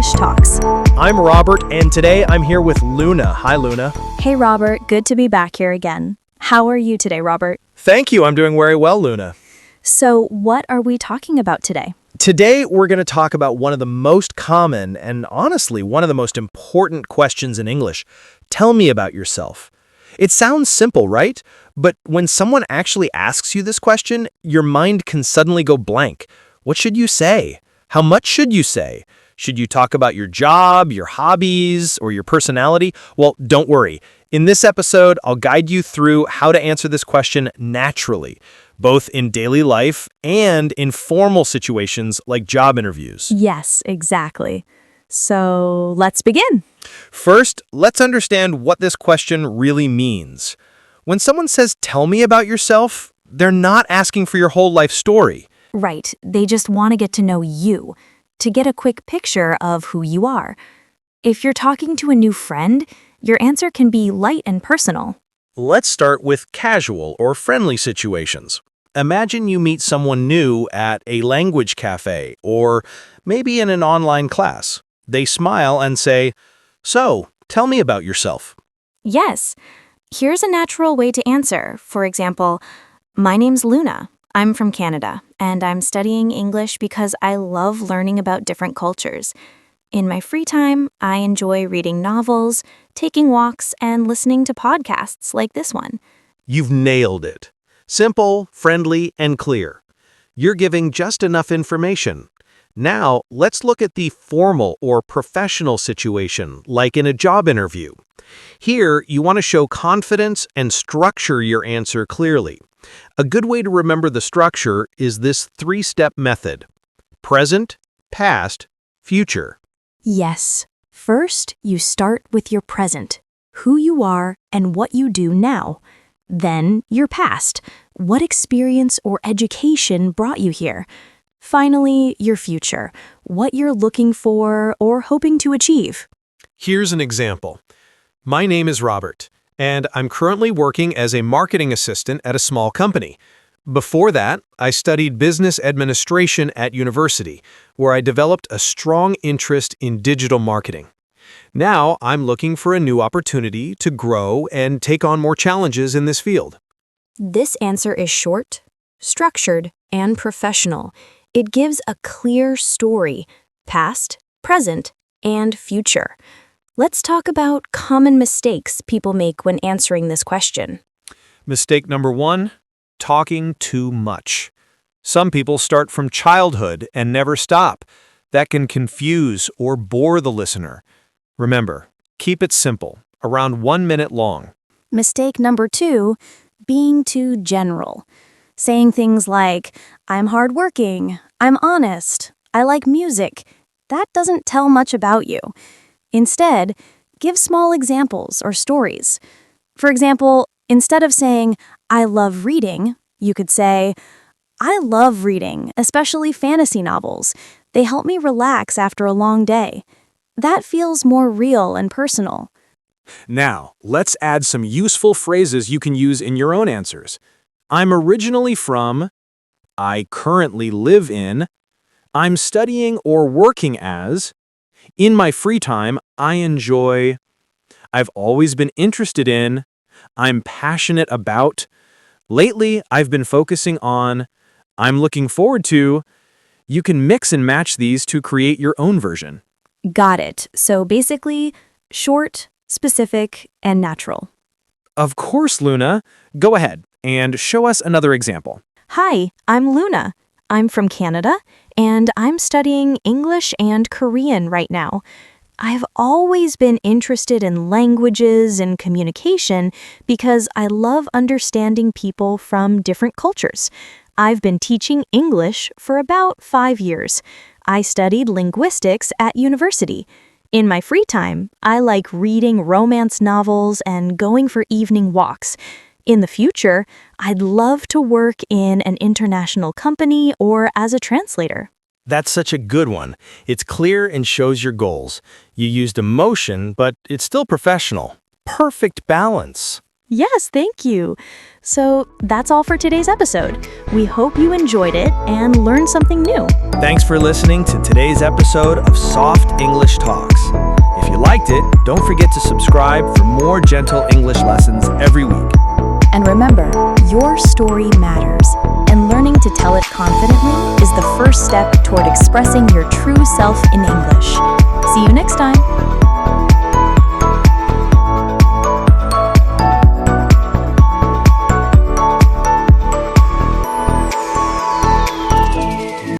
English Talks. I'm Robert, and today I'm here with Luna. Hi, Luna. Hey, Robert. Good to be back here again. How are you today, Robert? Thank you. I'm doing very well, Luna. So, what are we talking about today? Today, we're going to talk about one of the most common and honestly, one of the most important questions in English. Tell me about yourself. It sounds simple, right? But when someone actually asks you this question, your mind can suddenly go blank. What should you say? How much should you say? Should you talk about your job, your hobbies, or your personality? Well, don't worry. In this episode, I'll guide you through how to answer this question naturally, both in daily life and in formal situations like job interviews. Yes, exactly. So, let's begin. First, let's understand what this question really means. When someone says, "Tell me about yourself," they're not asking for your whole life story. Right, they just want to get to know you, to get a quick picture of who you are. If you're talking to a new friend, your answer can be light and personal. Let's start with casual or friendly situations. Imagine you meet someone new at a language cafe or maybe in an online class. They smile and say, "So, tell me about yourself." Yes, here's a natural way to answer. For example, my name's Luna. I'm from Canada, and I'm studying English because I love learning about different cultures. In my free time, I enjoy reading novels, taking walks, and listening to podcasts like this one. You've nailed it. Simple, friendly, and clear. You're giving just enough information. Now, let's look at the formal or professional situation, like in a job interview. Here, you want to show confidence and structure your answer clearly. A good way to remember the structure is this three-step method: present, past, future. Yes. First, you start with your present, who you are and what you do now. Then, your past, what experience or education brought you here. Finally, your future, what you're looking for or hoping to achieve. Here's an example. My name is Robert, and I'm currently working as a marketing assistant at a small company. Before that, I studied business administration at university, where I developed a strong interest in digital marketing. Now, I'm looking for a new opportunity to grow and take on more challenges in this field. This answer is short, structured, and professional. It gives a clear story, past, present, and future. Let's talk about common mistakes people make when answering this question. Mistake number 1, talking too much. Some people start from childhood and never stop. That can confuse or bore the listener. Remember, keep it simple, around 1 minute long. Mistake number 2, being too general. Saying things like, "I'm hardworking," "I'm honest," "I like music." That doesn't tell much about you. Instead, give small examples or stories. For example, instead of saying, "I love reading," you could say, "I love reading, especially fantasy novels. They help me relax after a long day." That feels more real and personal. Now, let's add some useful phrases you can use in your own answers. I'm originally from, I currently live in, I'm studying or working as, in my free time, I enjoy, I've always been interested in, I'm passionate about, lately I've been focusing on, I'm looking forward to. You can mix and match these to create your own version. Got it. So basically, short, specific, and natural. Of course, Luna. Go ahead and show us another example. Hi, I'm Luna. I'm from Canada, and I'm studying English and Korean right now. I've always been interested in languages and communication because I love understanding people from different cultures. I've been teaching English for about 5 years. I studied linguistics at university. In my free time, I like reading romance novels and going for evening walks. In the future, I'd love to work in an international company or as a translator. That's such a good one. It's clear and shows your goals. You used emotion, but it's still professional. Perfect balance. Yes, thank you. So that's all for today's episode. We hope you enjoyed it and learned something new. Thanks for listening to today's episode of Soft English Talks. If you liked it, don't forget to subscribe for more gentle English lessons every week. And remember, your story matters, and learning to tell it confidently is the first step toward expressing your true self in English. See you next time.